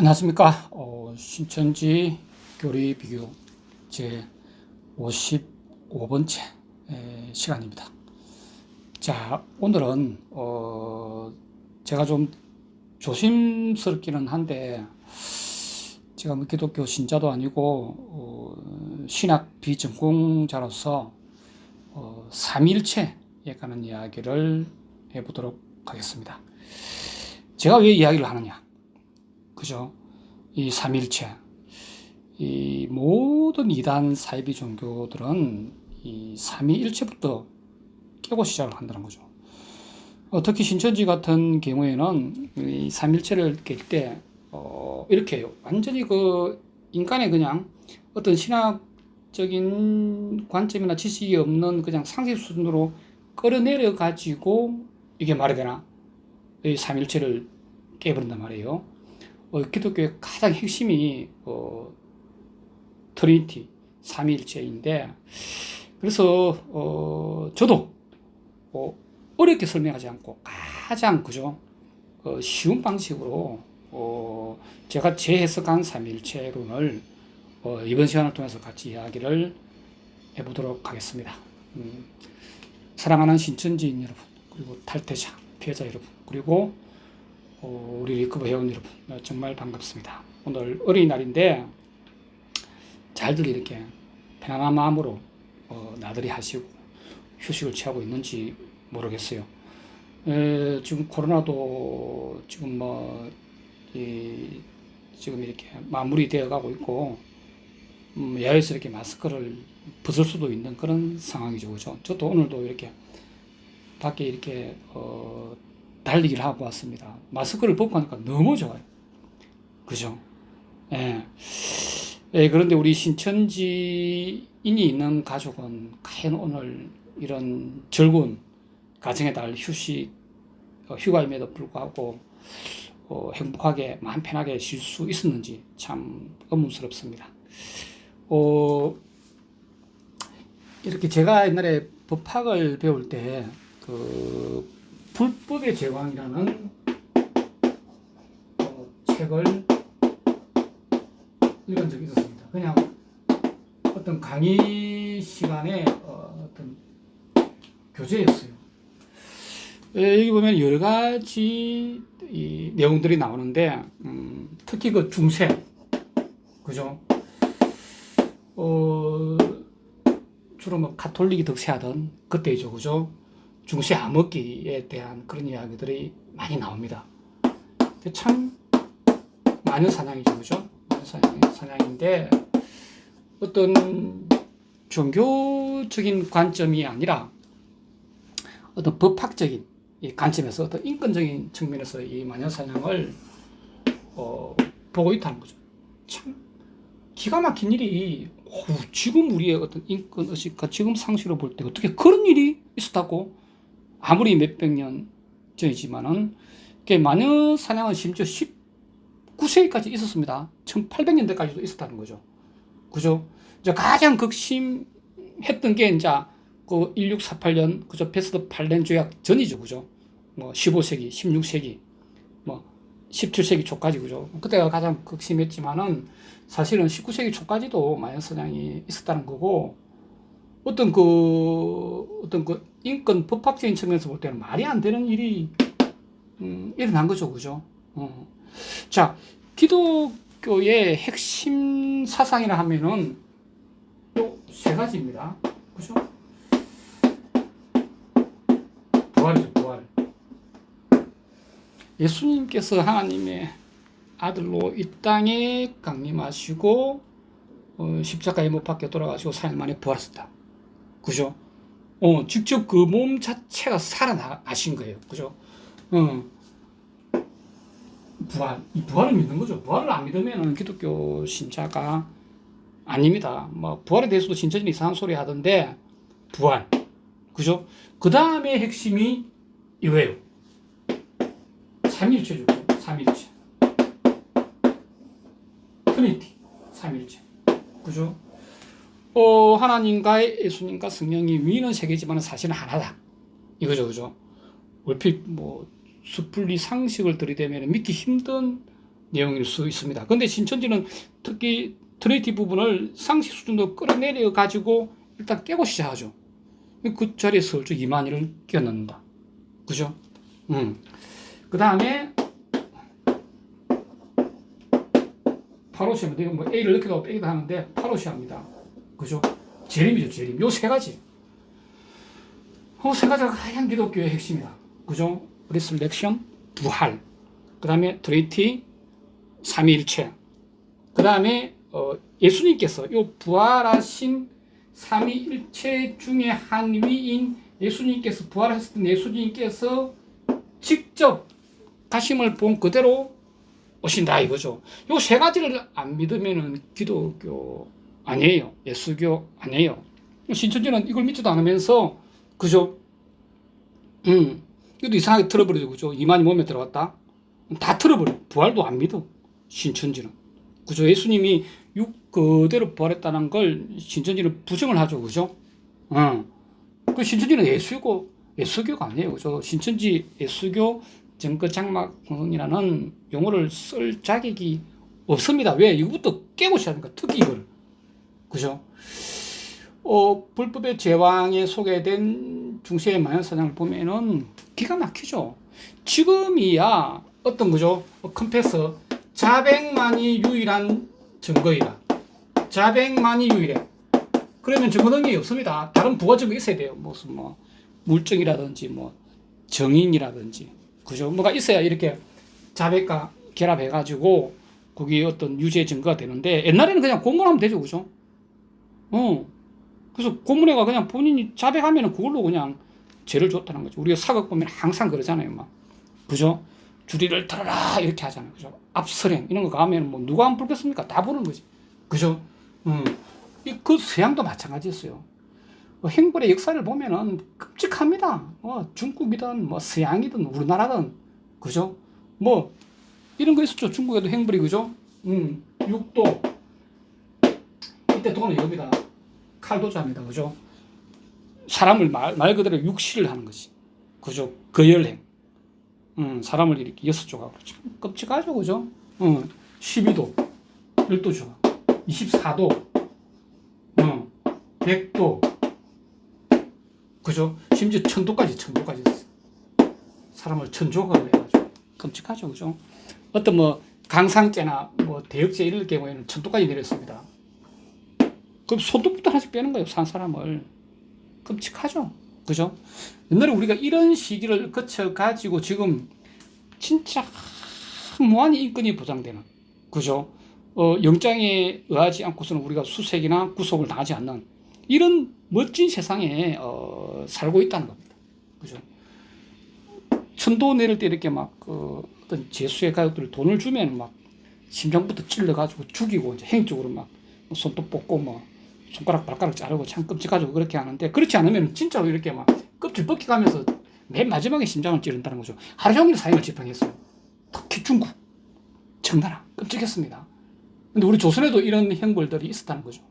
안녕하십니까. 신천지 교리 비교 제 55번째 시간입니다. 자, 오늘은 제가 좀 조심스럽기는 한데, 제가 뭐 기독교 신자도 아니고 신학 비전공자로서 삼위일체에 관한 이야기를 해보도록 하겠습니다. 제가 왜 이야기를 하느냐? 그죠? 이 삼일체, 이 모든 이단 사이비 종교들은 이 삼위일체부터 깨고 시작을 한다는 거죠. 특히 신천지 같은 경우에는 이 삼일체를 깰 때, 이렇게 해요. 완전히 그 인간의 그냥 어떤 신학적인 관점이나 지식이 없는 그냥 상식 수준으로 끌어내려 가지고, 이게 말이 되나? 이 삼일체를 깨버린단 말이에요. 기독교의 가장 핵심이 트리니티, 삼위일체인데, 그래서 저도 어렵게 설명하지 않고 가장 그죠 쉬운 방식으로 제가 재해석한 삼위일체론을 이번 시간을 통해서 같이 이야기를 해보도록 하겠습니다. 사랑하는 신천지인 여러분, 그리고 탈퇴자, 피해자 여러분, 그리고 우리 리커버 회원 여러분, 정말 반갑습니다. 오늘 어린이날인데 잘들 이렇게 편안한 마음으로 나들이 하시고 휴식을 취하고 있는지 모르겠어요. 지금 코로나도 지금 지금 이렇게 마무리 되어 가고 있고, 야외에서 이렇게 마스크를 벗을 수도 있는 그런 상황이죠. 그죠? 저도 오늘도 이렇게 밖에 이렇게 달리기를 하고 왔습니다. 마스크를 벗고 하니까 너무 좋아요. 그죠? 예. 그런데 우리 신천지인이 있는 가족은 과연 오늘 이런 즐거운 가정의 달 휴가임에도 불구하고 행복하게 마음 편하게 쉴 수 있었는지 참 의문스럽습니다. 이렇게 제가 옛날에 법학을 배울 때 불법의 제왕이라는 책을 읽은 적이 있었습니다. 그냥 어떤 강의 시간에 어떤 교재였어요. 여기 보면 여러 가지 내용들이 나오는데, 특히 그 중세, 그죠? 주로 뭐 가톨릭이 득세하던 그때이죠, 그죠? 중세 암흑기에 대한 그런 이야기들이 많이 나옵니다. 참 마녀 사냥이죠, 그죠? 마녀 사냥인데 어떤 종교적인 관점이 아니라 어떤 법학적인 관점에서, 어떤 인권적인 측면에서 이 마녀 사냥을 보고 있다는 거죠. 참 기가 막힌 일이, 지금 우리의 어떤 인권 의식과 지금 상식으로 볼 때 어떻게 그런 일이 있었다고? 아무리 몇백 년 전이지만은, 마녀 사냥은 심지어 19세기까지 있었습니다. 1800년대까지도 있었다는 거죠. 그죠? 이제 가장 극심했던 게 이제 그 1648년, 그죠? 베스트팔렌 조약 전이죠. 그죠? 뭐 15세기, 16세기, 뭐 17세기 초까지, 그죠? 그때가 가장 극심했지만은 사실은 19세기 초까지도 마녀 사냥이 있었다는 거고, 어떤 그 인권 법학적인 측면에서 볼 때는 말이 안 되는 일이 일어난 거죠. 그죠? 자, 기독교의 핵심 사상이라 하면은 또 세 가지입니다. 그죠? 부활이죠, 부활. 예수님께서 하나님의 아들로 이 땅에 강림하시고 십자가에 못 박혀 돌아가시고 4일 만에 부활하셨다. 그죠? 직접 그 몸 자체가 살아나신 거예요. 그죠? 부활. 이 부활을 믿는 거죠. 부활을 안 믿으면 기독교 신자가 아닙니다. 뭐, 부활에 대해서도 신천지는 이상한 소리 하던데, 부활. 그죠? 그 다음에 핵심이 이거예요. 삼일체죠. 삼일체. 트리니티. 삼일체. 그죠? 하나님과 예수님과 성령이 위는 세 개지만 사실은 하나다. 이거죠, 그죠? 얼핏 뭐 섣불리 상식을 들이대면 믿기 힘든 내용일 수 있습니다. 근데 신천지는 특히 트리니티 부분을 상시 수준으로 끌어내려 가지고 일단 깨고 시작하죠. 그 자리에 슬쩍 이만희를 끼워넣는다. 그죠? 그 다음에 파로시입니다. 이거 뭐 A를 넣기도 하고 빼기도 하는데 파로시합니다. 그죠? 재림이죠, 재림. 요 세 가지. 세 가지가 가장 기독교의 핵심이다. 그죠? 리슬렉션, 부활. 그 다음에 트리니티, 삼위일체. 그 다음에 예수님께서 요 부활하신 삼위일체 중에 한 위인 예수님께서 부활하셨던 예수님께서 직접 가심을 본 그대로 오신다 이거죠. 요 세 가지를 안 믿으면은 기독교 아니에요. 예수교 아니에요. 신천지는 이걸 믿지도 않으면서 그죠? 이것도 이상하게 틀어버리죠. 그죠? 이만희 몸에 들어갔다. 다 틀어버려. 부활도 안 믿어. 신천지는. 그죠? 예수님이 육 그대로 부활했다는 걸 신천지는 부정을 하죠. 그죠? 그 신천지는 예수교가 아니에요. 그죠? 신천지 예수교 정거장막이라는 용어를 쓸 자격이 없습니다. 왜? 이것부터 깨고 시작하니까 특히 이걸. 그죠? 불법의 제왕에 소개된 중세의 만연사상을 보면은 기가 막히죠. 지금이야 어떤 거죠? 컴패서 자백만이 유일한 증거이다. 자백만이 유일해. 그러면 증거 능력이 없습니다. 다른 부가 증거 있어야 돼요. 무슨 뭐 물증이라든지 뭐 정인이라든지 그죠? 뭐가 있어야 이렇게 자백과 결합해가지고 거기 어떤 유죄 증거가 되는데 옛날에는 그냥 공문하면 되죠, 그죠? 그래서 공문회가 그냥 본인이 자백하면 그걸로 그냥 죄를 줬다는 거죠. 우리가 사극 보면 항상 그러잖아요, 막. 그죠? 주리를 들어라 이렇게 하잖아요, 그죠? 압설행 이런 거 가면 뭐 누가 안 부르겠습니까? 다 부르는 거지, 그죠? 그 서양도 마찬가지였어요. 행벌의 역사를 보면은 끔찍합니다. 중국이든 뭐 서양이든 우리나라든 그죠? 뭐 이런 거 있었죠. 중국에도 행벌이 그죠? 육도 이때 도는 여기다 칼도자입니다. 그죠? 사람을 말 그대로 육시를 하는 거지. 그죠? 거열행. 사람을 이렇게 6조각으로 끔찍하죠. 그죠? 12도 12조각 24도 100도 그죠? 심지어 1000도까지 사람을 천조각을 해가지고 끔찍하죠. 그죠? 어떤 뭐 강상죄나 뭐 대역죄 이럴 경우에는 1000도까지 내렸습니다. 그럼 손톱부터 하나씩 빼는 거예요. 산 사람을. 끔찍하죠. 그죠? 옛날에 우리가 이런 시기를 거쳐가지고 지금 진짜 무한 인권이 보장되는 그죠? 영장에 의하지 않고서는 우리가 수색이나 구속을 당하지 않는 이런 멋진 세상에 살고 있다는 겁니다. 그죠? 천도 내릴 때 이렇게 막 어떤 재수의 가족들 돈을 주면 막 심장부터 찔러가지고 죽이고 이제 행적으로 막 손톱 뽑고 뭐 손가락 발가락 자르고 참 끔찍하죠. 그렇게 하는데 그렇지 않으면 진짜로 이렇게 막 껍질 벗겨가면서 맨 마지막에 심장을 찌른다는 거죠. 하루 종일 사형을 집행했어요. 특히 중국, 청나라 끔찍했습니다. 근데 우리 조선에도 이런 형벌들이 있었다는 거죠.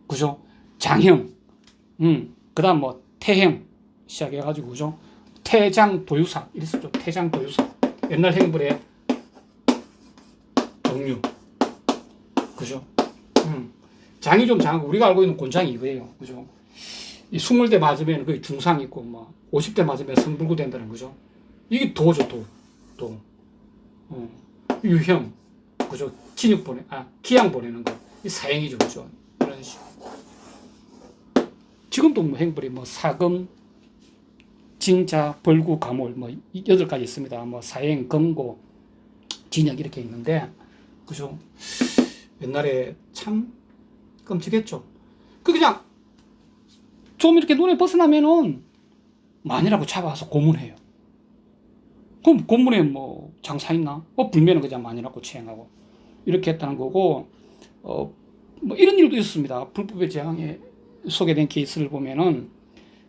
그죠? 장형, 그다음 뭐 태형 시작해가지고 그죠? 태장 도유사 이랬었죠. 태장 도유사 옛날 형벌의 종류, 그죠? 장이 좀 장하고 우리가 알고 있는 곤장이 이거예요. 그죠? 이 20대 맞으면 거의 중상 있고 뭐 50대 맞으면 성불구 된다는 거죠. 이게 도죠, 도. 유형, 그죠? 기양 보내는 거. 이 사형이죠, 그죠? 이런 식으로. 지금도 뭐 행벌이 뭐 사금, 징자, 벌구, 가몰 뭐 8가지 있습니다. 뭐 사형, 금고, 진역 이렇게 있는데, 그죠? 옛날에 참 끔찍했죠. 그냥 좀 이렇게 눈에 벗어나면은 만이라고 잡아서 고문해요. 그럼 고문에 뭐 장사 있나? 불면은 그냥 만이라고 체행하고 이렇게 했다는 거고, 뭐 이런 일도 있었습니다. 불법의 제왕에 소개된 케이스를 보면은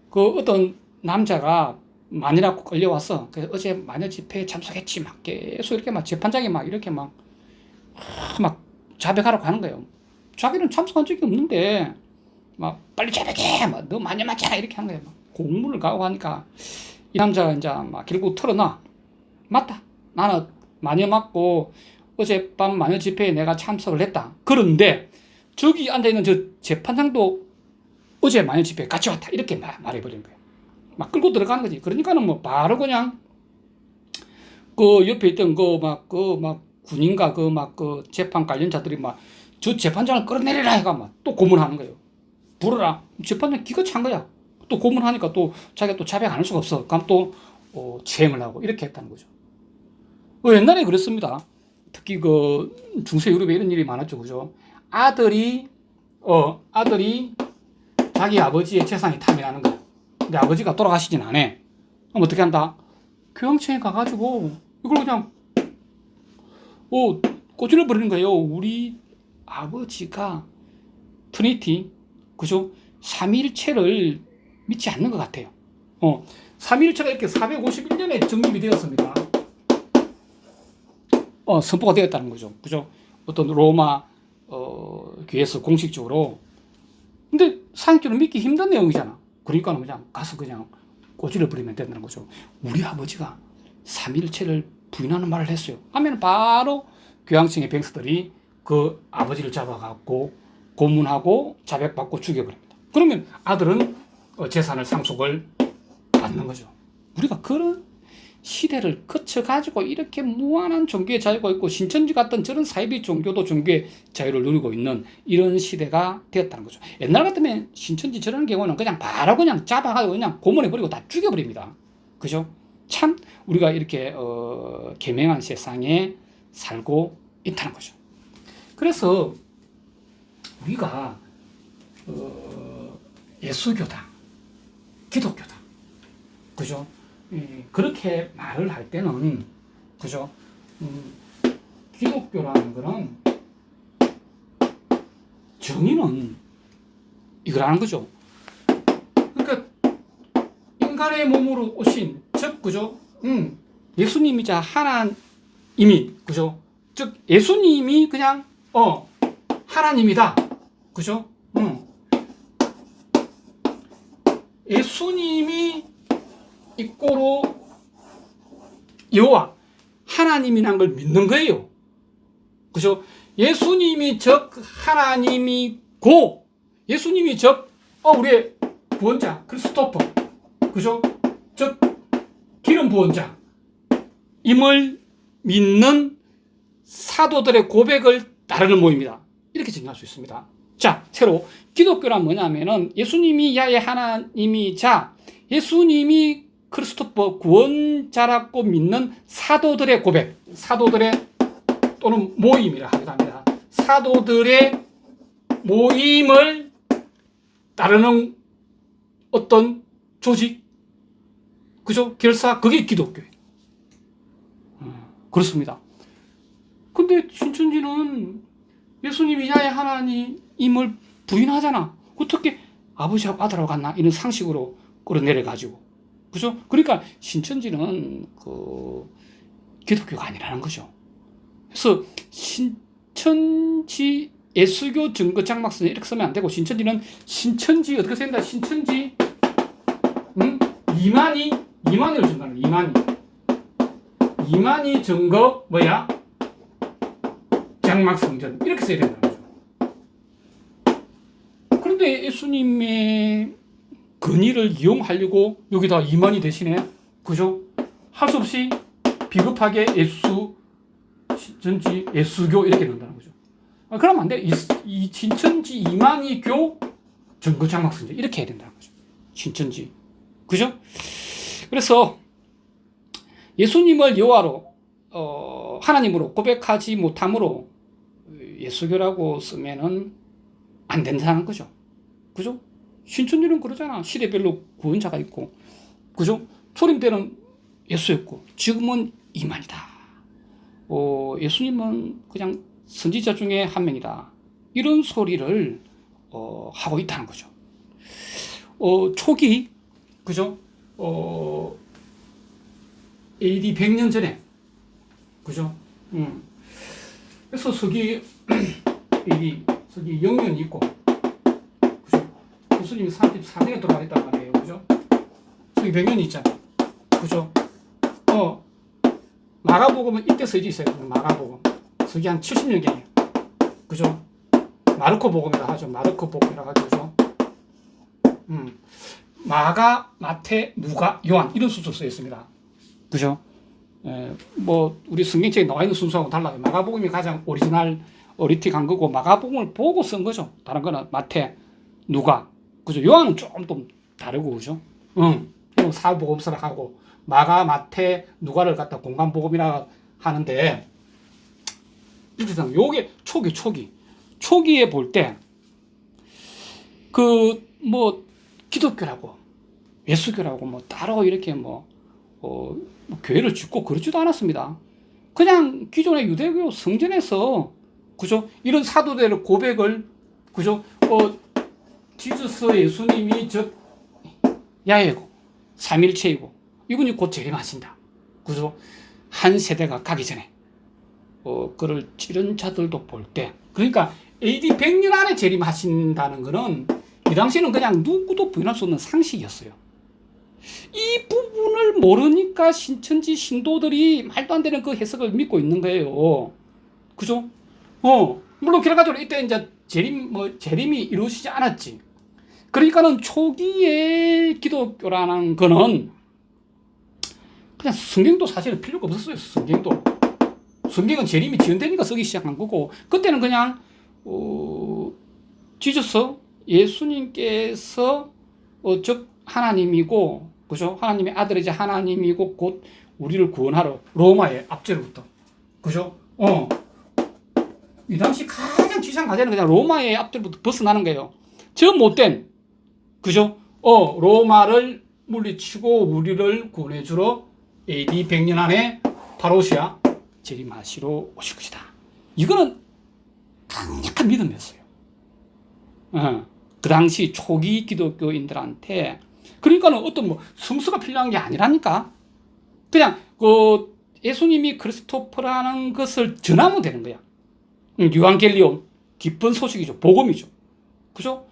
그 어떤 남자가 만이라고 끌려와서 그래서 어제 마녀 집회에 참석했지 막 계속 이렇게 막 재판장이 막 이렇게 막 자백하라고 하는 거예요. 자기는 참석한 적이 없는데 막 빨리 자백해, 막 너 마녀 맞잖아 이렇게 하는 거예요. 막 공문을 가고 하니까 이 남자가 이제 막 결국 털어놔. 맞다. 나는 마녀 맞고 어젯밤 마녀 집회에 내가 참석을 했다. 그런데 저기 앉아있는 저 재판장도 어제 마녀 집회에 같이 왔다. 이렇게 말해버린 거예요. 막 끌고 들어가는 거지. 그러니까는 뭐 바로 그냥 그 옆에 있던 막 군인과 그 재판 관련자들이 막 저 재판장을 끌어내리라 해가 막 또 고문하는 거예요. 부르라. 재판장 기가 찬 거야. 또 고문하니까 또 자기가 또 자백 안 할 수가 없어. 그럼 또 체행을 하고 이렇게 했다는 거죠. 옛날에 그랬습니다. 특히 그 중세 유럽에 이런 일이 많았죠. 그죠? 아들이 자기 아버지의 재산이 탐이 나는 거야. 근데 아버지가 돌아가시진 않아. 그럼 어떻게 한다? 교황청에 가가지고 이걸 그냥 꼬질러 버리는 거예요. 우리 아버지가 트리니티, 그죠? 삼위일체를 믿지 않는 것 같아요. 삼위일체가 이렇게 451년에 정립이 되었습니다. 선포가 되었다는 거죠. 그죠? 어떤 로마 교회에서 공식적으로. 근데 상식적으로 믿기 힘든 내용이잖아. 그러니까 그냥 가서 그냥 꼬질러 버리면 된다는 거죠. 우리 아버지가 삼위일체를 부인하는 말을 했어요. 하면 바로 교황청의 병사들이 그 아버지를 잡아갖고 고문하고 자백받고 죽여버립니다. 그러면 아들은 재산을 상속을 받는 거죠. 우리가 그런 시대를 거쳐가지고 이렇게 무한한 종교의 자유가 있고 신천지 같은 저런 사이비 종교도 종교의 자유를 누리고 있는 이런 시대가 되었다는 거죠. 옛날 같으면 신천지 저런 경우는 그냥 바로 그냥 잡아가지고 그냥 고문해버리고 다 죽여버립니다. 그죠? 참 우리가 이렇게 개명한 세상에 살고 있다는 거죠. 그래서 우리가 예수교다, 기독교다, 그죠? 그렇게 말을 할 때는, 그죠? 기독교라는 거는 정의는 이거라는 거죠. 그러니까 인간의 몸으로 오신 즉, 그죠? 예수님이자 하나님이, 그죠? 즉 예수님이 그냥 하나님이다, 그죠? 예수님이 이꼬로 여호와 하나님이란 걸 믿는 거예요. 그죠? 예수님이 즉 하나님이고 예수님이 즉 우리의 구원자 크리스토퍼, 그죠? 즉 기름 부원자 임을 믿는 사도들의 고백을 따르는 모임이다. 이렇게 정리할 수 있습니다. 자, 새로 기독교란 뭐냐면은 예수님이 야의 하나님이자 예수님이 크리스토퍼 구원자라고 믿는 사도들의 고백, 사도들의 또는 모임이라 하기도 합니다. 사도들의 모임을 따르는 어떤 조직, 그죠? 결사, 그게 기독교예요. 그렇습니다. 근데 신천지는 예수님이 야의 하나님임을 부인하잖아. 어떻게 아버지하고 아들하고 같나? 이런 상식으로 끌어내려가지고. 그죠? 그러니까 신천지는 기독교가 아니라는 거죠. 그래서 신천지 예수교 증거장막선 이렇게 쓰면 안 되고, 신천지는 신천지 어떻게 쓴다? 신천지 이만희를 증거하는 이만희 증거 뭐야? 장막성전 이렇게 써야 된다는 거죠. 그런데 예수님의 근위를 이용하려고 여기다 이만희 대신에, 그죠? 할 수 없이 비겁하게 신천지 예수교 이렇게 넣는다는 거죠. 그러면 안 돼. 이 신천지 이만희교 증거장막성전 이렇게 해야 된다는 거죠. 신천지, 그죠? 그래서 예수님을 여호와로 하나님으로 고백하지 못함으로 예수교라고 쓰면은 안 된다는 거죠. 그죠? 신천지는 그러잖아. 시대별로 구원자가 있고, 그죠? 초림 때는 예수였고, 지금은 이만이다. 예수님은 그냥 선지자 중에 한 명이다. 이런 소리를 하고 있다는 거죠. 초기, 그죠? AD 100년 전에, 그죠? 그래서 서기 0년이 있고, 그죠? 예수님이 34세에 돌아가셨단 말이에요, 그죠? 서기 100년이 있잖아요, 그죠? 마가복음은 이때 써져 있어요. 마가복음 서기 한 70년경이에요. 그죠? 마르코 복음이라 하죠. 마르코 복음이라 하죠. 그죠? 마가, 마태, 누가, 요한 이런 순서로 쓰여 있습니다. 그죠? 뭐 우리 성경책에 나와 있는 순서하고 달라요. 마가복음이 가장 어리틱한 거고 마가복음을 보고 쓴 거죠. 다른 거는 마태, 누가, 그죠? 요한은 조금 좀 다르고 그죠? 사복음서라 하고 마가, 마태, 누가를 갖다 공간복음이라 하는데 일단 요게 초기에 볼 때 그 뭐 기독교라고 예수교라고 뭐 따로 이렇게 교회를 짓고 그러지도 않았습니다. 그냥 기존의 유대교 성전에서 그죠? 이런 사도들의 고백을 그죠? 지저스 예수님이 즉 야훼고 삼일체이고 이분이 곧 재림하신다. 그죠? 한 세대가 가기 전에 그를 찌른 자들도 볼 때 그러니까 AD 100년 안에 재림하신다는 것은 이 당시에는 그냥 누구도 부인할 수 없는 상식이었어요. 이 부분을 모르니까 신천지 신도들이 말도 안 되는 그 해석을 믿고 있는 거예요. 그죠? 물론 결과적으로 이때 이제 재림이 이루어지지 않았지. 그러니까는 초기에 기독교라는 거는 그냥 성경도 사실은 필요가 없었어요. 성경은 재림이 지연되니까 쓰기 시작한 거고, 그때는 그냥, 지저스, 예수님께서, 즉, 하나님이고, 그죠? 하나님의 아들이자 하나님이고, 곧 우리를 구원하러 로마의 압제로부터. 그죠? 이 당시 가장 지상 과제는 그냥 로마의 압제로부터 벗어나는 거예요. 저 못된, 그죠? 로마를 물리치고 우리를 구원해주러 AD 100년 안에 파rou시아 재림하시러 오실 것이다. 이거는 강력한 믿음이었어요. 그 당시 초기 기독교인들한테. 그러니까는 어떤 성서가 필요한 게 아니라니까. 그냥 예수님이 그리스토퍼라는 것을 전하면 되는 거야. 유앙겔리온, 기쁜 소식이죠. 복음이죠. 그죠?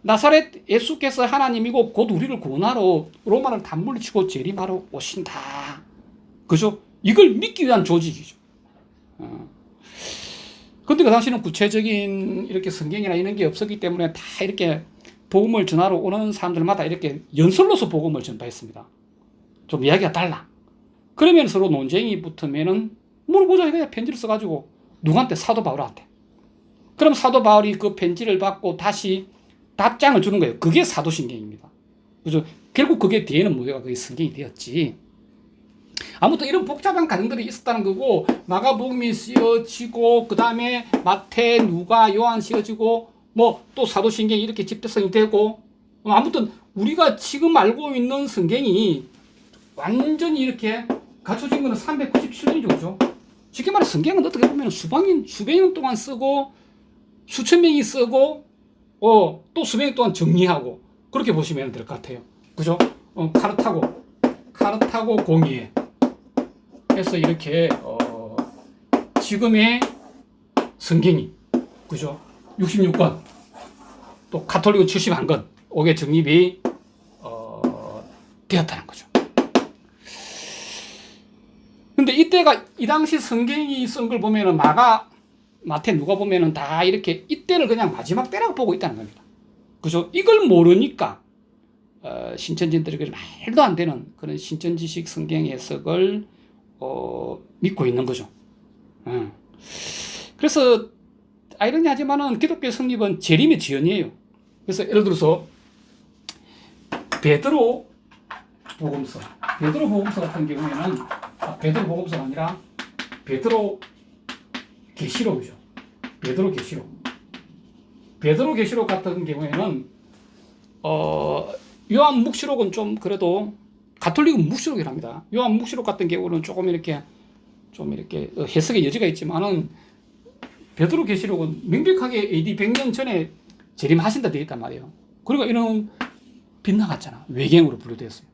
나사렛 예수께서 하나님이고 곧 우리를 구원하러 로마를 다 물리치고 재림하러 오신다. 그죠? 이걸 믿기 위한 조직이죠. 근데 그 당시는 구체적인 이렇게 성경이나 이런 게 없었기 때문에 다 이렇게 복음을 전하러 오는 사람들마다 이렇게 연설로서 복음을 전파했습니다. 좀 이야기가 달라. 그러면 서로 논쟁이 붙으면은 물어보자 이거야. 편지를 써가지고 누구한테? 사도 바울한테. 그럼 사도 바울이 그 편지를 받고 다시 답장을 주는 거예요. 그게 사도신경입니다. 그죠? 결국 그게 뒤에는 뭐가 그게 성경이 되었지. 아무튼 이런 복잡한 과정들이 있었다는 거고, 마가복음이 씌어지고, 그 다음에 마태, 누가, 요한 씌어지고, 또 사도신경이 이렇게 집대성이 되고, 아무튼 우리가 지금 알고 있는 성경이 완전히 이렇게 갖춰진 거는 397년이죠. 그죠? 쉽게 말해 성경은 어떻게 보면 수백 년 동안 쓰고, 수천 명이 쓰고, 또 수백 년 동안 정리하고, 그렇게 보시면 될 것 같아요. 그죠? 카르타고 공의회 해서 이렇게 지금의 성경이 그죠? 66권 또 가톨릭은 71권 오게 정립이 되었다는 거죠. 근데 이때가 이 당시 성경이 쓴 걸 보면은 마태 누가 보면은 다 이렇게 이때를 그냥 마지막 때라고 보고 있다는 겁니다. 그죠? 이걸 모르니까 신천지들이 말도 안 되는 그런 신천지식 성경 해석을 믿고 있는 거죠. 그래서 아이러니하지만은 기독교 성립은 재림의 지연이에요. 그래서 예를 들어서 베드로 복음서 같은 경우에는 베드로 복음서가 아니라 베드로 계시록이죠. 베드로 계시록 같은 경우에는 요한 묵시록은 좀 그래도 가톨릭은 묵시록이랍니다. 요한 묵시록 같은 경우는 조금 이렇게 해석의 여지가 있지만은 베드로 계시록은 명백하게 AD 100년 전에 재림하신다 되어 있단 말이에요. 그리고 이런 빗나갔잖아. 외경으로 분류되었어요.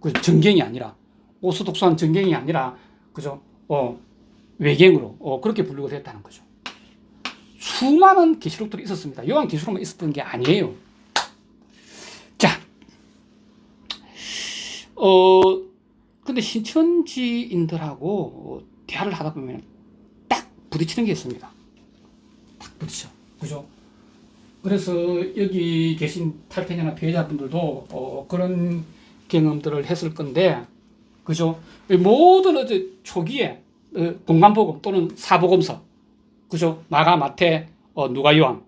그 정경이 아니라 오소독소한 정경이 아니라 그죠? 외경으로 그렇게 분류가 됐다는 거죠. 수많은 계시록들이 있었습니다. 요한 계시록만 있었던 게 아니에요. 자, 근데 신천지인들하고 대화를 하다 보면 딱 부딪히는 게 있습니다. 딱 부딪혀. 그죠? 그래서 여기 계신 탈퇴자나 피해자분들도 그런 경험들을 했을 건데, 그죠? 모든 어제 초기에 공간보금 또는 사보검서, 그죠? 마가, 마태, 누가, 요한,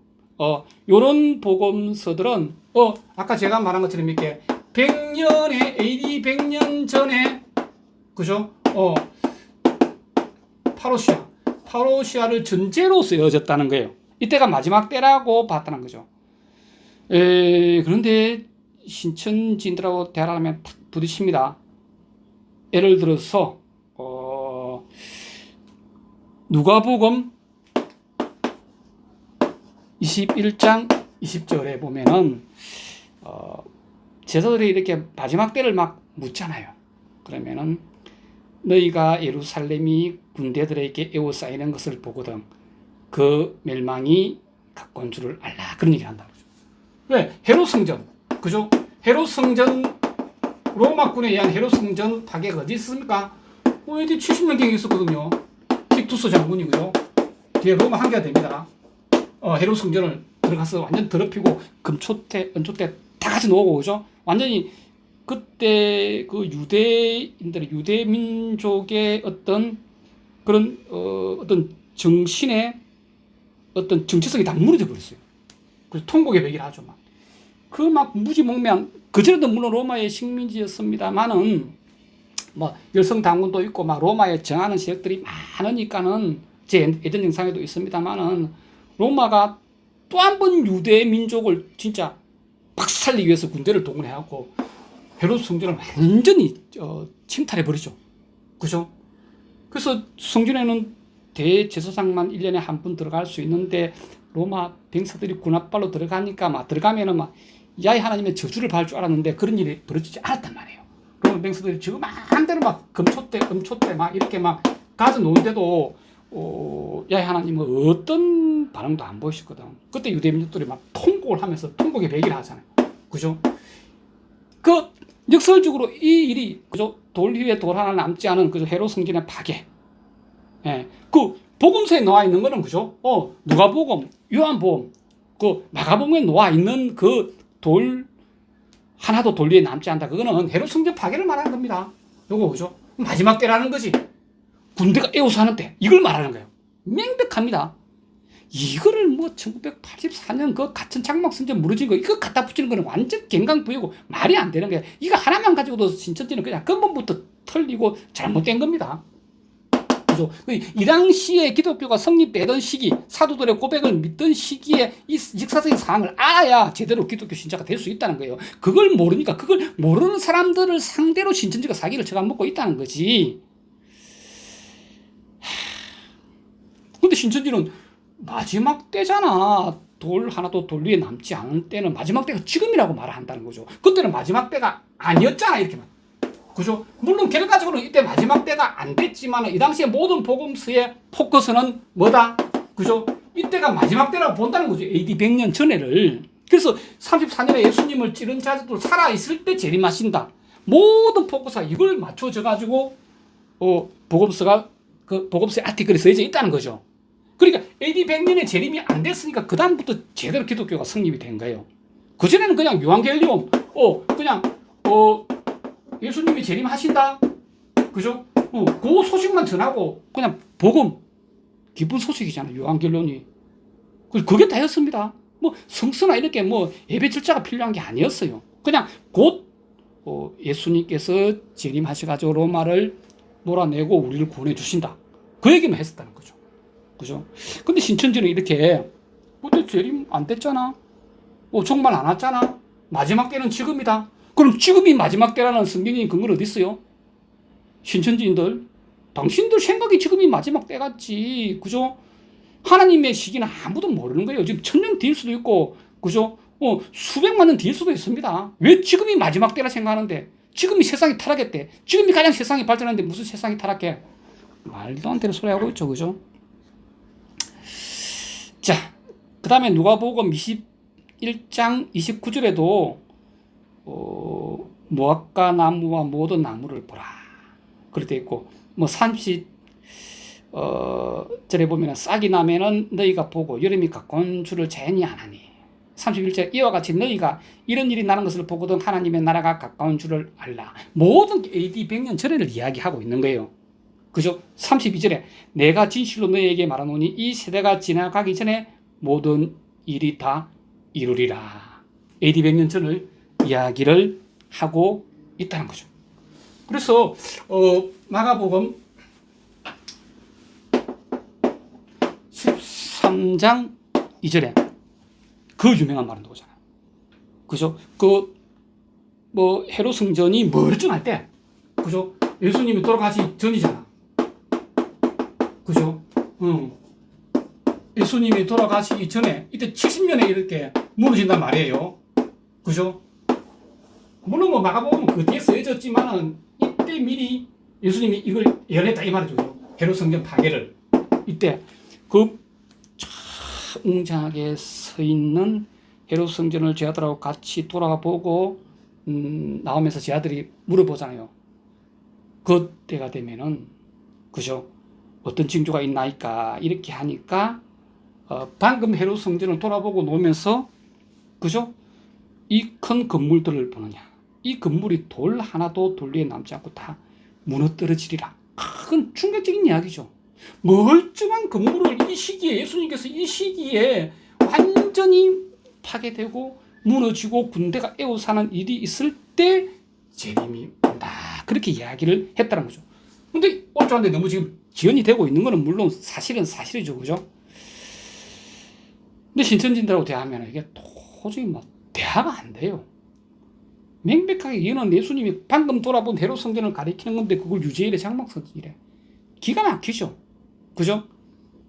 요런 보검서들은 아까 제가 말한 것처럼 이렇게 100년에 AD 100년 전에, 그죠? 파로시아를 전제로 쓰여졌다는 거예요. 이때가 마지막 때라고 봤다는 거죠. 그런데 신천지인들하고 대화를 하면 탁 부딪힙니다. 예를 들어서 누가복음 21장 20절에 보면은 제자들이 이렇게 마지막 때를 막 묻잖아요. 그러면은 너희가 예루살렘이 군대들에게 에워싸이는 것을 보거든 그 멸망이 가까운 줄을 알라. 그런 얘기를 한다는 거죠. 왜? 헤롯 성전, 그죠? 헤롯 성전, 로마군에 의한 헤롯 성전 파괴가 어디 있습니까? AD 70년경에 있었거든요. 티투스 장군이, 그죠? 뒤에 로마 한계가 됩니다. 헤롯 성전을 들어가서 완전 더럽히고 금초대, 은초대 다 같이 놓고, 그죠? 완전히 그때 그 유대인들, 유대 민족의 어떤 그런 어떤 정신의 어떤 정체성이 다 무너져 버렸어요. 그래서 통곡의 백이라 하죠. 그 무지몽매한, 그전에도 물론 로마의 식민지였습니다만은 뭐 열성 당군도 있고 막 로마에 정하는 세력들이 많으니까는 제 예전 영상에도 있습니다만은 로마가 또 한 번 유대 민족을 진짜 박살내기 위해서 군대를 동원해갖고 헤롯 성전을 완전히 침탈해 버리죠. 그죠? 그래서 성전에는 대제사장만 1년에 한 번 들어갈 수 있는데 로마 병사들이 군합발로 들어가니까 막 들어가면은 막 야이 하나님의 저주를 받을 줄 알았는데 그런 일이 벌어지지 않았단 말이에요. 로마 병사들이 지금 마음대로 막 금초대, 음초대 막 이렇게 막 가져 놓은데도 야이 하나님은 어떤 반응도 안 보이셨거든. 그때 유대민족들이 막 통곡을 하면서 통곡의 백이라 하잖아요. 그죠? 그 역설적으로 이 일이, 그죠? 돌 위에 돌 하나 남지 않은 그죠? 헤롯 성전의 파괴. 예. 그 복음서에 나와 있는 거는, 그죠? 누가복음, 요한복음, 그 마가복음에 나와 있는 그 돌 하나도 돌 위에 남지 않다. 그거는 헤롯 성전 파괴를 말하는 겁니다. 요거, 그죠? 마지막 때라는 거지. 군대가 에워싸는 때 이걸 말하는 거예요. 명백합니다. 이거를 뭐 1984년 그 가천 장막 성전 무너진 거 이거 갖다 붙이는 거는 완전 갱강부이고 말이 안 되는 거예요. 이거 하나만 가지고도 신천지는 그냥 근본부터 틀리고 잘못된 겁니다. 그죠? 이 당시에 기독교가 성립되던 시기, 사도들의 고백을 믿던 시기에 이 역사적인 상황을 알아야 제대로 기독교 신자가 될 수 있다는 거예요. 그걸 모르니까 그걸 모르는 사람들을 상대로 신천지가 사기를 쳐가먹고 있다는 거지. 근데 신천지는 마지막 때잖아. 돌 하나도 돌 위에 남지 않은 때는 마지막 때가 지금이라고 말한다는 거죠. 그때는 마지막 때가 아니었잖아, 이렇게 말. 그죠? 물론 결과적으로 이때 마지막 때가 안 됐지만 이 당시에 모든 복음서의 포커스는 뭐다? 그죠? 이때가 마지막 때라고 본다는 거죠. AD 100년 전에를. 그래서 34년에 예수님을 찌른 자들도 살아있을 때 재림하신다. 모든 포커스가 이걸 맞춰져가지고 복음서가 그 복음서의 아티클이 써져 있다는 거죠. 그러니까 AD 100년에 재림이 안 됐으니까 그 다음부터 제대로 기독교가 성립이 된 거예요. 그전에는 그냥 요한계시록 그냥 예수님이 재림하신다, 그죠? 그 소식만 전하고 그냥 복음, 기쁜 소식이잖아요. 요한계시록이. 그게 다였습니다. 뭐 성서나 이렇게 뭐 예배 절차가 필요한 게 아니었어요. 그냥 곧 예수님께서 재림하셔가지고 로마를 몰아내고 우리를 구원해 주신다. 그 얘기만 했었다는 거죠. 그죠? 근데 신천지는 이렇게 그때 재림 안 됐잖아. 정말 안 왔잖아. 마지막 때는 지금이다. 그럼 지금이 마지막 때라는 성경적인 근거는 어디 있어요? 신천지인들, 당신들 생각이 지금이 마지막 때 같지. 그죠? 하나님의 시기는 아무도 모르는 거예요. 지금 1000년 뒤일 수도 있고, 그죠? 수백만 년 뒤일 수도 있습니다. 왜 지금이 마지막 때라 생각하는데? 지금이 세상이 타락했대. 지금이 가장 세상이 발전하는데 무슨 세상이 타락해? 말도 안 되는 소리 하고 있죠. 그죠? 자, 그 다음에 누가복음 21장 29절에도 무화과 나무와 모든 나무를 보라. 그렇게 돼 있고, 뭐 절에 보면 싹이 나면은 너희가 보고 여름이 가까운 줄을 제니 안 하니. 31절 이와 같이 너희가 이런 일이 나는 것을 보거든 하나님의 나라가 가까운 줄을 알라. 모든 AD 100년 전에를 이야기하고 있는 거예요. 그죠? 32절에 내가 진실로 너희에게 말하노니 이 세대가 지나가기 전에 모든 일이 다 이루리라. AD 100년 전을 이야기를 하고 있다는 거죠. 그래서 마가복음 13장 2절에 그 유명한 말은 누구잖아요. 그죠? 헤롯 성전이 멀쩡할 때, 그죠? 예수님이 돌아가시 전이잖아. 그죠? 예수님이 돌아가시기 전에, 이때 70년에 이렇게 무너진단 말이에요. 그죠? 물론 마가복음은 그 뒤에 쓰여졌지만은, 이때 미리 예수님이 이걸 예언했다, 이 말이죠. 헤롯 성전 파괴를. 이때, 웅장하게 서 있는 헤롯 성전을 제 아들하고 같이 돌아보고 나오면서 제 아들이 물어보잖아요. 그때가 되면은 그죠? 어떤 징조가 있나이까 이렇게 하니까 방금 헤롯 성전을 돌아보고 놓으면서 그죠? 이 큰 건물들을 보느냐? 이 건물이 돌 하나도 돌 위에 남지 않고 다 무너뜨려지리라. 큰 충격적인 이야기죠. 멀쩡한 건물을 이 시기에 예수님께서 이 시기에 완전히 파괴되고 무너지고 군대가 에워싸는 일이 있을 때 재림이 온다. 그렇게 이야기를 했다는 거죠. 근데 올줄한데 너무 지금 지연이 되고 있는 거는 물론 사실은 사실이죠. 그죠? 근데 신천지들하고 대하면 이게 도저히 대화가 안 돼요. 명백하게 이거는 예수님이 방금 돌아본 헤롯 성전을 가리키는 건데 그걸 유재일의 장막성이래. 기가 막히죠. 그죠?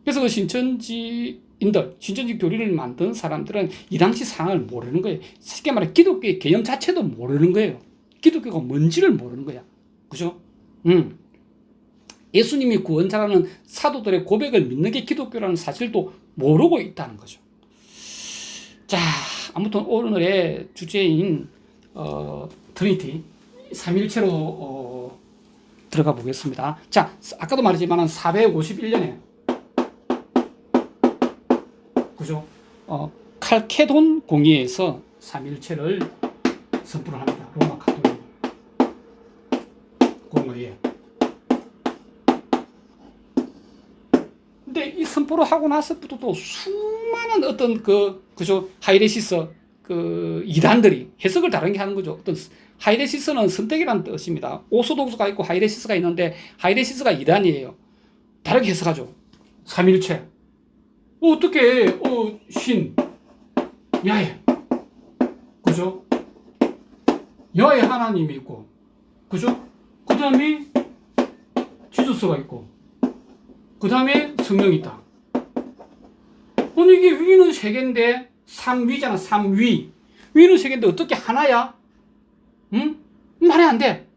그래서 그 신천지인들, 신천지 교리를 만든 사람들은 이 당시 상황을 모르는 거예요. 쉽게 말해 기독교의 개념 자체도 모르는 거예요. 기독교가 뭔지를 모르는 거야. 그죠? 예수님이 구원자라는 사도들의 고백을 믿는 게 기독교라는 사실도 모르고 있다는 거죠. 자, 아무튼 오늘의 주제인 트리니티, 삼위일체로 들어가 보겠습니다. 자, 아까도 말했지만 451년에 그죠? 칼케돈 공의에서 삼위일체를 선포를 합니다. 로마 가톨릭 공의회. 근데 이 선포를 하고 나서부터 또 수많은 어떤 그죠? 하이레시스 이단들이 해석을 다르게 하는 거죠. 어떤 하이레시스는 선택이라는 뜻입니다. 오소독스가 있고 하이레시스가 있는데 하이레시스가 이단이에요. 다르게 해석하죠. 삼일체. 어떻게 신 야훼 그죠? 야훼 하나님이 있고 그죠? 그 다음에 지저스가 있고 그 다음에 성령이 있다. 아니 이게 위는 세 개인데 삼위잖아. 삼위. 위는 세 개인데 어떻게 하나야? 응? 말이 안 돼.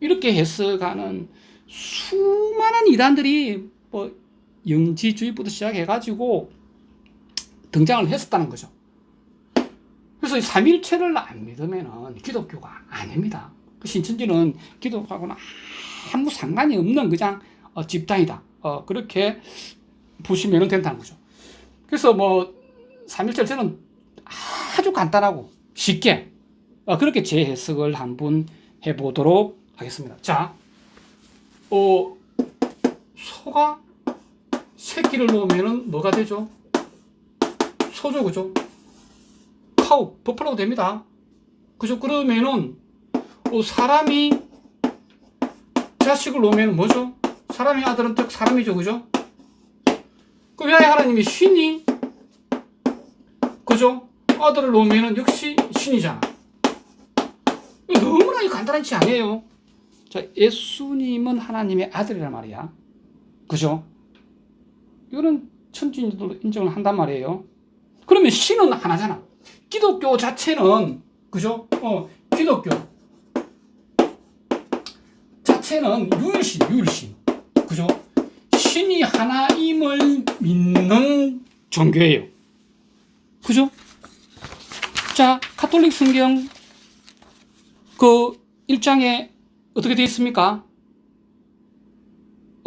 이렇게 해석하는 수많은 이단들이 영지주의부터 시작해가지고 등장을 했었다는 거죠. 그래서 삼일체를 안 믿으면 기독교가 아닙니다. 신천지는 기독교하고는 아무 상관이 없는 그냥 집단이다. 그렇게 보시면 된다는 거죠. 그래서 삼일체를 저는 아주 간단하고 쉽게 그렇게 재해석을 한번 해보도록 하겠습니다. 자, 소가 새끼를 놓으면 뭐가 되죠? 소죠, 그죠? 카우, 버팔로가 됩니다. 그죠? 그러면은 사람이 자식을 놓으면 뭐죠? 사람의 아들은 딱 사람이죠, 그죠? 그 야훼 하나님이 신이 그죠? 아들을 놓으면 역시 신이잖아. 너무나 간단한 치 아니에요. 자, 예수님은 하나님의 아들이란 말이야. 그죠? 이거는 천주인들도 인정을 한단 말이에요. 그러면 신은 하나잖아. 기독교 자체는 그죠? 기독교 자체는 유일신. 그죠? 신이 하나임을 믿는 종교예요. 그죠? 자, 가톨릭 성경 1장에 어떻게 되어 있습니까?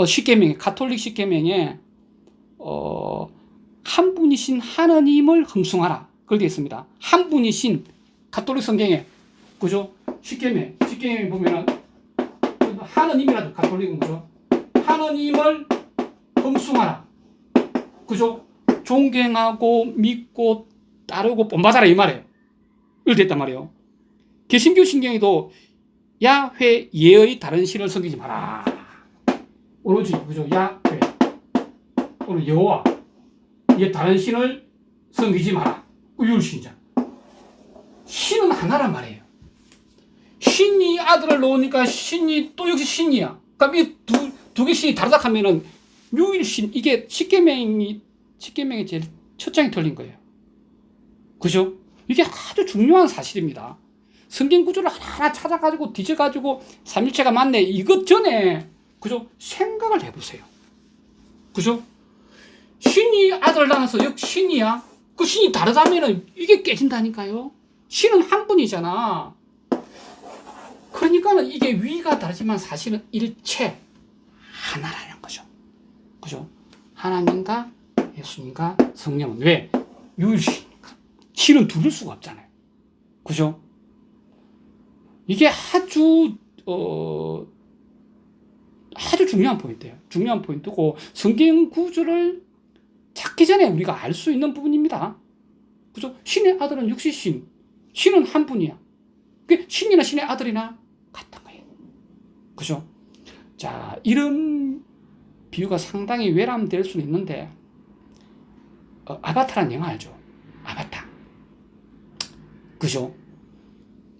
십계명에, 가톨릭 십계명에 한 분이신 하나님을 흠숭하라 그렇게 있습니다. 한 분이신 가톨릭 성경에, 그죠? 십계명에 보면은 하나님이라도 가톨릭은 그죠? 하나님을 흠숭하라, 그죠? 존경하고 믿고 따르고 본받아라 이 말이에요. 이렇게 됐단 말이에요. 개신교 신경에도 야훼 예의 다른 신을 섬기지 마라. 오로지 그죠? 야훼 또는 여호와 예 다른 신을 섬기지 마라. 유일신자. 신은 하나란 말이에요. 신이 아들을 놓으니까 신이 또 역시 신이야. 그럼 이 두 개 신이 다르다 하면은 유일신, 이게 십계명이 제일 첫 장이 틀린 거예요. 그죠? 이게 아주 중요한 사실입니다. 성경 구조를 하나하나 찾아가지고 뒤져가지고 삼일체가 맞네 이것 전에 그죠? 생각을 해보세요. 그죠? 신이 아들을 낳아서 역 신이야. 그 신이 다르다면은 이게 깨진다니까요. 신은 한 분이잖아. 그러니까는 이게 위가 다르지만 사실은 일체 하나라는 거죠. 그죠? 하나님과 예수님과 성령은 왜? 유일신이니까. 신은 둘일 수가 없잖아요. 그죠? 이게 아주 중요한 포인트예요. 중요한 포인트고 성경 구조를 찾기 전에 우리가 알 수 있는 부분입니다. 그죠? 신의 아들은 역시 신은 한 분이야. 그게 신이나 신의 아들이나 같은 거예요. 그죠? 자, 이런 비유가 상당히 외람될 수는 있는데 아바타라는 영화 알죠? 아바타. 그죠?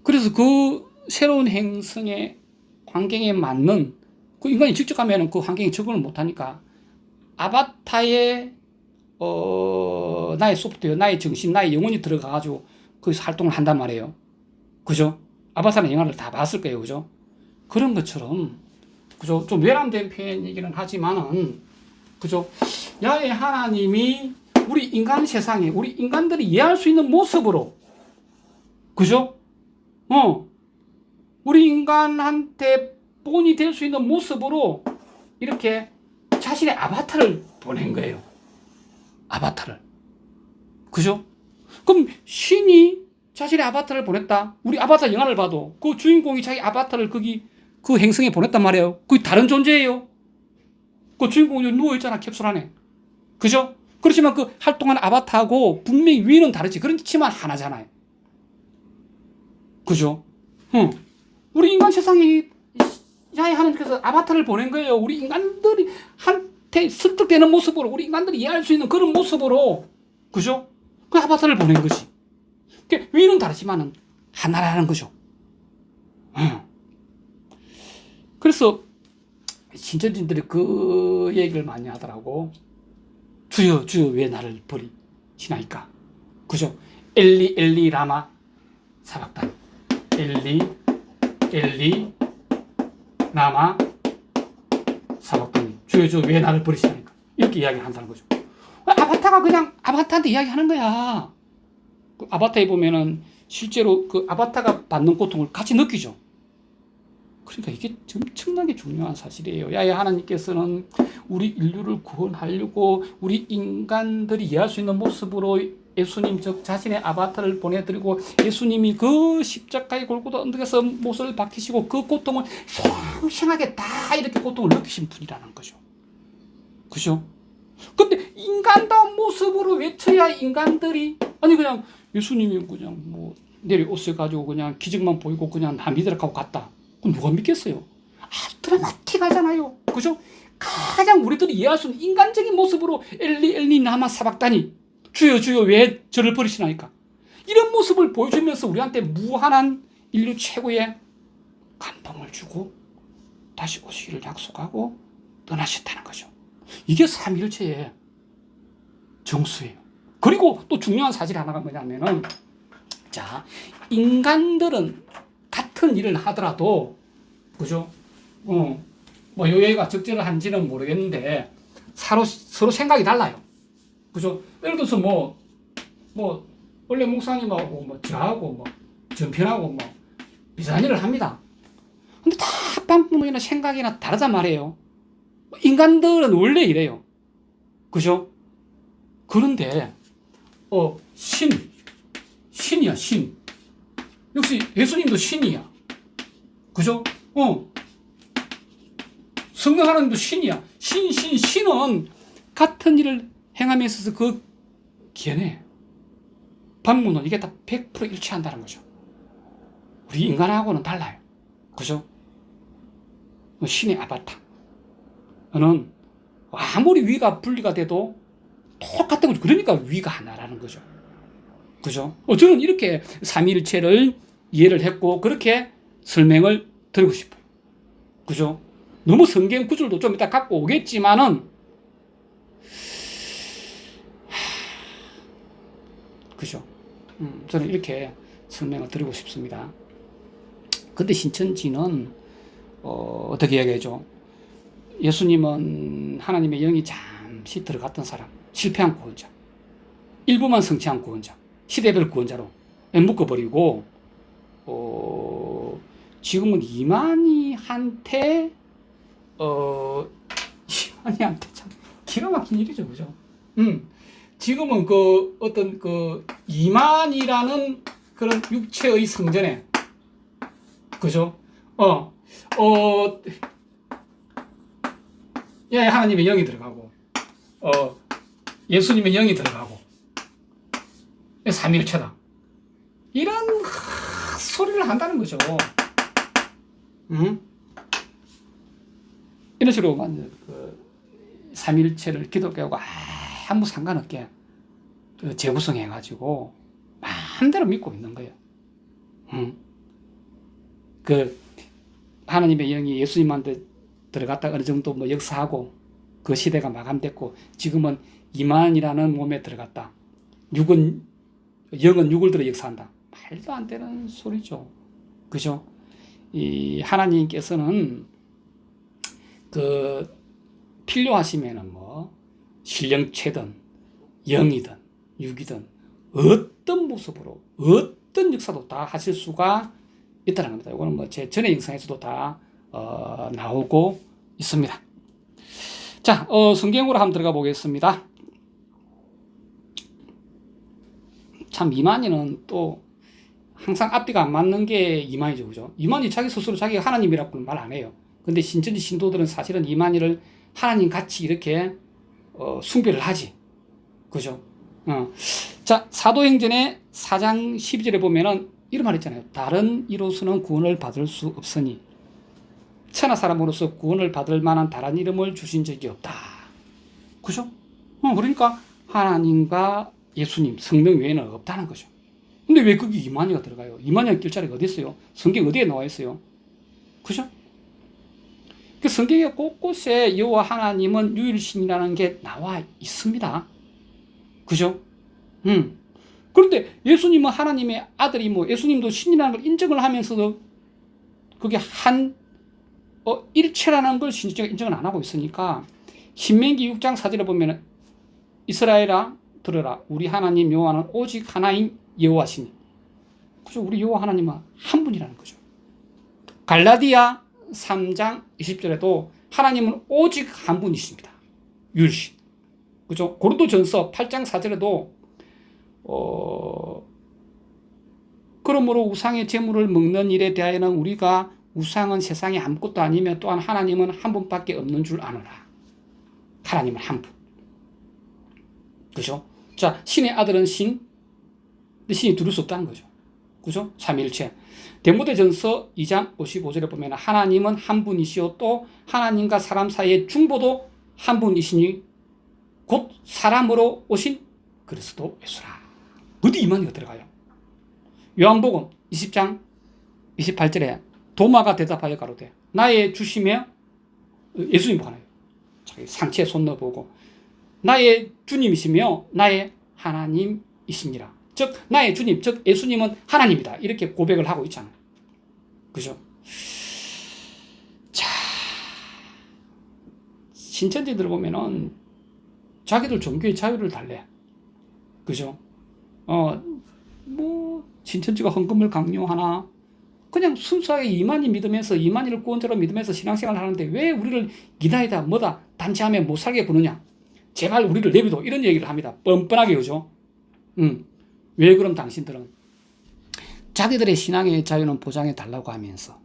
그래서 그 새로운 행성의 환경에 맞는 그 인간이 직접 가면 그 환경에 적응을 못하니까 아바타의 나의 소프트웨어, 나의 정신, 나의 영혼이 들어가가지고 거기서 활동을 한단 말이에요. 그죠? 아바타는 영화를 다 봤을 거예요. 그죠? 그런 것처럼, 그죠? 좀 외람된 표현이기는 하지만은, 그죠? 야훼 하나님이 우리 인간 세상에, 우리 인간들이 이해할 수 있는 모습으로, 그죠? 우리 인간한테 본이 될 수 있는 모습으로 이렇게 자신의 아바타를 보낸 거예요. 아바타를. 그죠? 그럼 신이 자신의 아바타를 보냈다. 우리 아바타 영화를 봐도 그 주인공이 자기 아바타를 거기 그 행성에 보냈단 말이에요. 그게 다른 존재예요. 그 주인공이 누워있잖아, 캡슐 안에. 그죠? 그렇지만 그 활동한 아바타하고 분명히 위는 다르지. 그렇지만 하나잖아요. 그죠? 우리 인간 세상이 야훼 하나님께서 아바타를 보낸 거예요. 우리 인간들이 한테 설득되는 모습으로, 우리 인간들이 이해할 수 있는 그런 모습으로, 그죠? 그 아바타를 보낸 거지. 위는 다르지만은 하나라는 거죠. 그래서 신천지들이 그 얘기를 많이 하더라고. 주여 왜 나를 버리시나이까. 그죠? 엘리 라마 사박단. 엘리 라마 사박단. 주여 왜 나를 버리시나이까. 이렇게 이야기한다는 거죠. 아바타가 그냥 아바타한테 이야기하는 거야. 그 아바타에 보면은 실제로 그 아바타가 받는 고통을 같이 느끼죠. 그러니까 이게 엄청나게 중요한 사실이에요. 야훼 하나님께서는 우리 인류를 구원하려고 우리 인간들이 이해할 수 있는 모습으로 예수님 즉 자신의 아바타를 보내드리고 예수님이 그 십자가의 골고다 언덕에서 못을 박히시고 그 고통을 생생하게 다 이렇게 고통을 느끼신 분이라는 거죠. 그죠? 근데 인간다운 모습으로 외쳐야 인간들이 아니 그냥 예수님이 그냥 뭐 내려옷을 가지고 그냥 기적만 보이고 그냥 나 믿으라고 하고 갔다. 그럼 누가 믿겠어요? 드라마틱하잖아요. 그죠? 가장 우리들이 이해할 수 있는 인간적인 모습으로 엘리 나마 사박다니 주여 왜 저를 버리시나이까. 이런 모습을 보여주면서 우리한테 무한한 인류 최고의 감동을 주고 다시 오시기를 약속하고 떠나셨다는 거죠. 이게 삼위일체의 정수예요. 그리고 또 중요한 사실 하나가 뭐냐면은 자, 인간들은 같은 일을 하더라도 그죠? 뭐 여기가 적절을 한지는 모르겠는데 서로 생각이 달라요. 그죠? 예를 들어서 뭐 원래 목사님하고 뭐 저하고 뭐 전편하고 뭐 비슷한 일을 합니다. 근데 다 방법이나 생각이나 다르단 말이에요. 인간들은 원래 이래요. 그죠? 그런데, 신이야, 신. 역시 예수님도 신이야. 그죠? 성령 하나님도 신이야. 신은 같은 일을 행함에 있어서 그 견해, 반문은 이게 다 100% 일치한다는 거죠. 우리 인간하고는 달라요. 그죠? 신의 아바타는 아무리 위가 분리가 돼도 똑같은 거죠. 그러니까 위가 하나라는 거죠. 그죠? 저는 이렇게 삼위일체를 이해를 했고 그렇게 설명을 드리고 싶어요. 그죠? 너무 성경 구절도 좀 이따 갖고 오겠지만은 그죠? 저는 이렇게 설명을 드리고 싶습니다. 근데 신천지는 어떻게 이야기하죠? 예수님은 하나님의 영이 잠시 들어갔던 사람, 실패한 구원자, 일부만 성취한 구원자, 시대별 구원자로 묶어버리고 지금은 이만희한테 참 기가 막힌 일이죠, 그죠? 지금은 그 어떤 그 이만이라는 그런 육체의 성전에, 그죠? 예, 하나님의 영이 들어가고, 예수님의 영이 들어가고, 삼위일체다. 이런 소리를 한다는 거죠. 이런 식으로 그 삼위일체를 기독교하고 아무 상관없게 재구성해가지고 마음대로 믿고 있는 거예요. 그 하나님의 영이 예수님한테 들어갔다 어느 정도 뭐 역사하고 그 시대가 마감됐고 지금은 이만이라는 몸에 들어갔다. 영은 육을 들어 역사한다. 말도 안 되는 소리죠. 그죠? 이 하나님께서는 그 필요하시면은 뭐 신령체든 영이든 육이든 어떤 모습으로 어떤 역사도 다 하실 수가 있다는 겁니다. 이거는 뭐 제 전에 영상에서도 다 나오고 있습니다. 자, 성경으로 한번 들어가 보겠습니다. 참 이만희는 또 항상 앞뒤가 안 맞는 게 이만희죠, 그죠? 이만희 자기 스스로 자기가 하나님이라고는 말 안 해요. 근데 신천지 신도들은 사실은 이만희를 하나님 같이 이렇게 숭배를 하지, 그죠? 자, 사도행전의 4장 12절에 보면은 이런 말 있잖아요. 다른 이로서는 구원을 받을 수 없으니 천하 사람으로서 구원을 받을 만한 다른 이름을 주신 적이 없다. 그죠? 그러니까 하나님과 예수님, 성령 외에는 없다는 거죠. 근데 왜 거기 이만희가 들어가요? 이만희가 길자리가 어디 있어요? 성경 어디에 나와 있어요? 그죠? 그 성경의 곳곳에 여호와 하나님은 유일신이라는 게 나와 있습니다. 그죠? 그런데 예수님은 하나님의 아들이 뭐 예수님도 신이라는 걸 인정을 하면서도 그게 한 일체라는 걸 신적으로 인정을 안 하고 있으니까 신명기 6장 4절에 보면 이스라엘아 들으라 우리 하나님 여호와는 오직 하나인 여호와시니. 그죠? 우리 여호와 하나님은 한 분이라는 거죠. 갈라디아 3장 20절에도 하나님은 오직 한 분이십니다. 유일신. 그죠? 고린도전서 8장 4절에도 그러므로 우상의 제물을 먹는 일에 대하여는 우리가 우상은 세상에 아무것도 아니며 또한 하나님은 한 분밖에 없는 줄 아노라. 하나님은 한 분. 그죠? 자, 신의 아들은 신, 근데 신이 두를 수 없다는 거죠. 그죠? 삼위일체. 디모데전서 2장 55절에 보면 하나님은 한 분이시오 또 하나님과 사람 사이의 중보도 한 분이시니 곧 사람으로 오신 그리스도 예수라. 어디 이만희가 들어가요? 요한복음 20장 28절에 도마가 대답하여 가로되 나의 주시며 예수님 하나요. 자기 상체에 손 넣어보고 나의 주님이시며 나의 하나님이시니라. 즉 나의 주님, 즉 예수님은 하나님이다. 이렇게 고백을 하고 있잖아요. 그죠? 자, 신천지들 보면은 자기들 종교의 자유를 달래. 그죠? 뭐 신천지가 헌금을 강요하나, 그냥 순수하게 이만희 믿으면서 이만희를 구원자로 믿으면서 신앙생활을 하는데 왜 우리를 기다리다 뭐다 단체하면 못 살게 구느냐. 제발 우리를 내비둬. 이런 얘기를 합니다. 뻔뻔하게 그죠. 왜 그럼 당신들은 자기들의 신앙의 자유는 보장해 달라고 하면서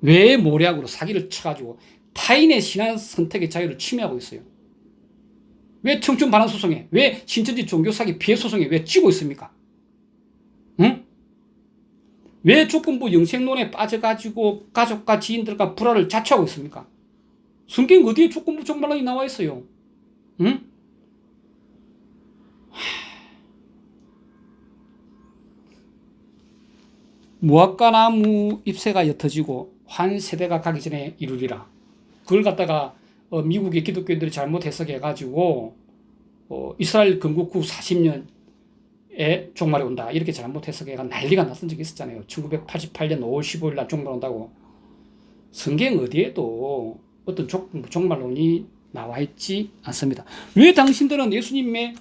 왜 모략으로 사기를 쳐가지고 타인의 신앙 선택의 자유를 침해하고 있어요. 왜 청춘 반환 소송에, 왜 신천지 종교 사기 피해 소송에 왜 찌고 있습니까? 응? 왜 조건부 영생론에 빠져가지고 가족과 지인들과 불화를 자초하고 있습니까? 성경 어디에 조건부 종말론이 나와 있어요? 응? 무화과나무 잎새가 옅어지고 환 세대가 가기 전에 이루리라. 그걸 갖다가 미국의 기독교인들이 잘못 해석해가지고 이스라엘 건국 후 40년에 종말이 온다 이렇게 잘못 해석해가 난리가 났던 적이 있었잖아요. 1988년 5월 15일 날 종말 온다고. 성경 어디에도 어떤 종말론이 나와 있지 않습니다. 왜 당신들은 예수님이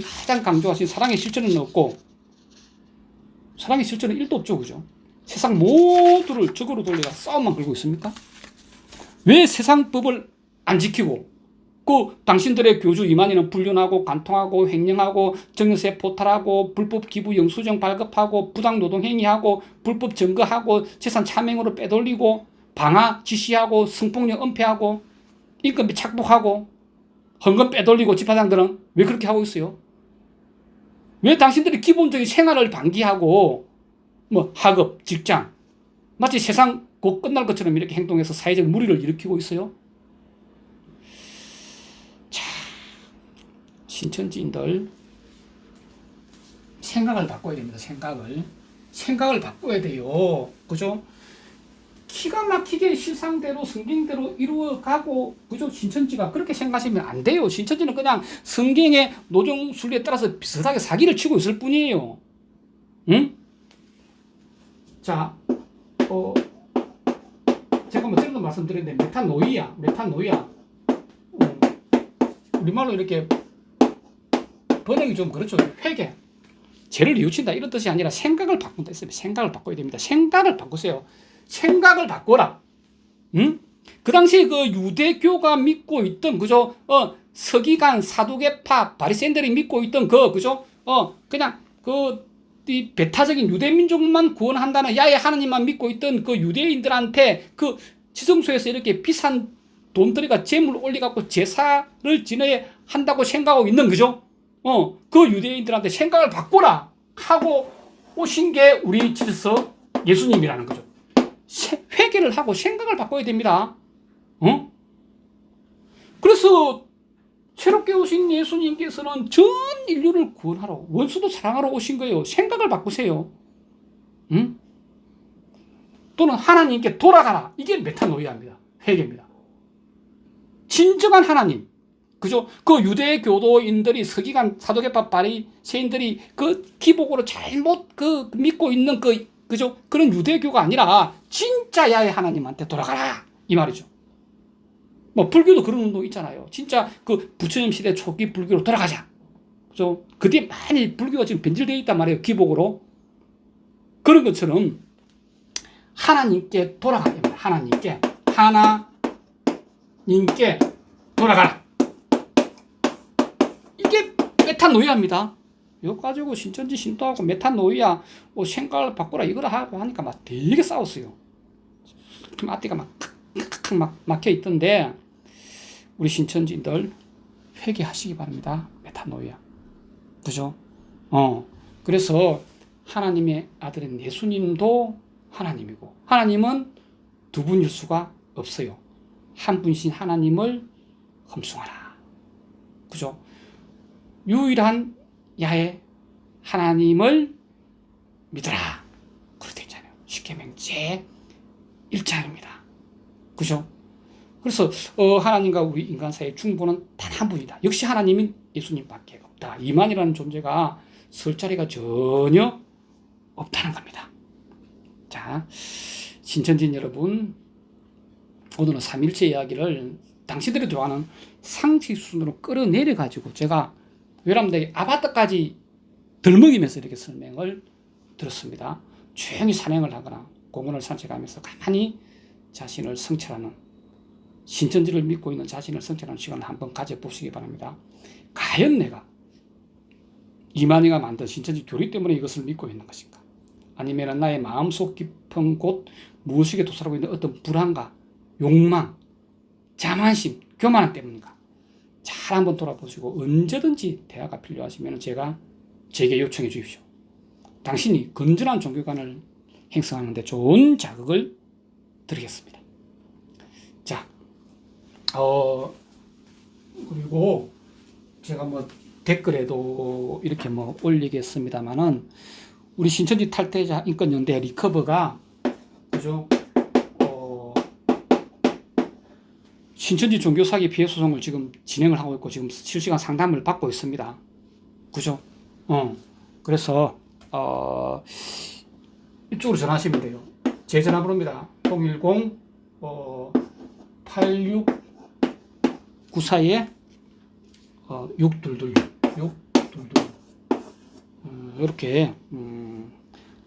가장 강조하신 사랑의 실천은 없고 사랑의 실천은 1도 없죠, 그죠? 세상 모두를 적으로 돌려가 싸움만 걸고 있습니까? 왜 세상 법을 안 지키고 그 당신들의 교주 이만희는 불륜하고 간통하고 횡령하고 정세 포탈하고 불법 기부 영수증 발급하고 부당 노동 행위하고 불법 증거하고 재산 차명으로 빼돌리고 방화 지시하고 성폭력 은폐하고 인건비 착복하고 헌금 빼돌리고 집사장들은 왜 그렇게 하고 있어요? 왜 당신들이 기본적인 생활을 방기하고 뭐 학업, 직장 마치 세상 곧 끝날 것처럼 이렇게 행동해서 사회적 무리를 일으키고 있어요? 자, 신천지인들 생각을 바꿔야 됩니다. 생각을 바꿔야 돼요. 그죠? 기가 막히게 실상대로 성경대로 이루어가고 그죠? 신천지가 그렇게 생각하시면 안 돼요. 신천지는 그냥 성경의 노정순리에 따라서 비슷하게 사기를 치고 있을 뿐이에요. 응? 자, 제가 뭐 전에도 말씀드렸는데 메타노이아 우리말로 이렇게 번역이 좀 그렇죠. 회개, 죄를 뉘우친다 이런 뜻이 아니라 생각을 바꾼다 했어요. 생각을 바꿔야 됩니다. 생각을 바꾸세요. 생각을 바꿔라. 응? 그 당시에 그 유대교가 믿고 있던 그죠? 서기관, 사두개파, 바리새인들이 믿고 있던 그죠? 그냥 이 배타적인 유대 민족만 구원한다는 야외 하나님만 믿고 있던 그 유대인들한테 그 지성소에서 이렇게 비싼 돈들이가 재물 올려갖고 제사를 지내야 한다고 생각하고 있는 그죠? 그 유대인들한테 생각을 바꿔라 하고 오신 게 우리 지저스 예수님이라는 거죠. 회개를 하고 생각을 바꿔야 됩니다. 그래서 새롭게 오신 예수님께서는 전 인류를 구원하러 원수도 사랑하러 오신 거예요. 생각을 바꾸세요. 또는 하나님께 돌아가라. 이게 메타노이아입니다. 회개입니다. 진정한 하나님, 그죠? 그 유대 교도인들이 서기관, 사도계파, 바리새인들이 그 기복으로 잘못 믿고 있는 그죠? 그런 유대교가 아니라 진짜 야외 하나님한테 돌아가라 이 말이죠. 뭐 불교도 그런 운동 있잖아요. 진짜 그 부처님 시대 초기 불교로 돌아가자. 그죠? 그때 많이 불교가 지금 변질되어 있단 말이에요. 기복으로. 그런 것처럼 하나님께 돌아가야 됩니다. 하나님께 돌아가라. 이게 메타노이아입니다. 이거 가지고 신천지 신도하고 메타노이아 생각을 바꾸라 이거라 하고 하니까 막 되게 싸웠어요. 앞뒤가 막 막혀 있던데 우리 신천지인들 회개하시기 바랍니다. 메타노이아. 그죠? 그래서 하나님의 아들인 예수님도 하나님이고 하나님은 두 분일 수가 없어요. 한 분이신 하나님을 험숭하라. 그죠? 유일한 야훼 하나님을 믿어라. 그렇게 되잖아요. 십계명 제1장입니다. 그죠? 그래서 하나님과 우리 인간 사이의 중보는 단 한 분이다. 역시 하나님인 예수님밖에 없다. 이만이라는 존재가 설 자리가 전혀 없다는 겁니다. 자, 신천지인 여러분, 오늘은 삼일체 이야기를 당신들이 좋아하는 상식 수준으로 끌어내려가지고 제가 여러분들에게 아바타까지 덜먹이면서 이렇게 설명을 들었습니다. 조용히 산행을 하거나 공원을 산책하면서 가만히 자신을 성찰하는, 신천지를 믿고 있는 자신을 성찰하는 시간을 한번 가져보시기 바랍니다. 과연 내가 이만희가 만든 신천지 교리 때문에 이것을 믿고 있는 것인가? 아니면 나의 마음속 깊은 곳 무의식에 도사하고 있는 어떤 불안과 욕망, 자만심, 교만 때문인가? 잘 한번 돌아보시고 언제든지 대화가 필요하시면 제게 요청해 주십시오. 당신이 건전한 종교관을 형성하는 데 좋은 자극을 드리겠습니다. 자, 그리고 제가 댓글에도 이렇게 올리겠습니다만은, 우리 신천지 탈퇴자 인권연대 리커버가, 그죠? 신천지 종교사기 피해 소송을 지금 진행을 하고 있고, 지금 실시간 상담을 받고 있습니다. 그죠? 그래서, 이쪽으로 전화하시면 돼요. 제 전화번호입니다. 010, 8694에 6226 이렇게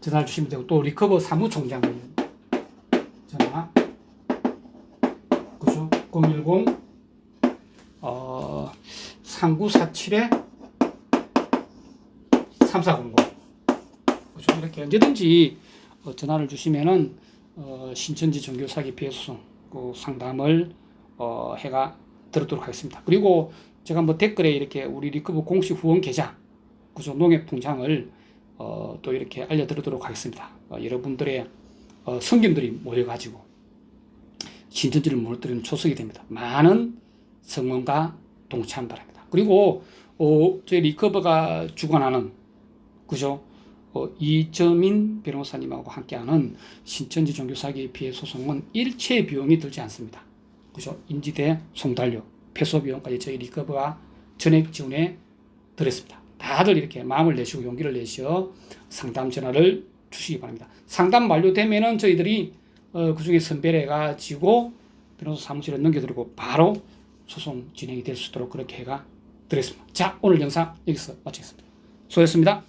전화를 주시면 되고, 또 리커버 사무총장을 전화, 그죠? 010 3947에 3400, 그죠? 이렇게 언제든지 전화를 주시면은 신천지 종교사기 피해 소송 상담을 해가 드리도록 하겠습니다. 그리고 제가 댓글에 이렇게 우리 리커버 공식 후원 계좌, 그죠? 농협통장을 또 이렇게 알려드리도록 하겠습니다. 여러분들의 성김들이 모여가지고 신천지를 무너뜨리는 초석이 됩니다. 많은 성원과 동참 바랍니다. 그리고 저희 리커버가 주관하는, 그죠? 이점인 변호사님하고 함께하는 신천지 종교사기 피해 소송은 일체 비용이 들지 않습니다. 그죠? 인지대, 송달료, 폐소 비용까지 저희 리커버가 전액 지원해 드렸습니다. 다들 이렇게 마음을 내시고 용기를 내셔 상담 전화를 주시기 바랍니다. 상담 완료되면은 저희들이 그 중에 선별해 가지고 변호사 사무실에 넘겨드리고 바로 소송 진행이 될 수 있도록 그렇게 해가 드렸습니다. 자, 오늘 영상 여기서 마치겠습니다. 수고하셨습니다.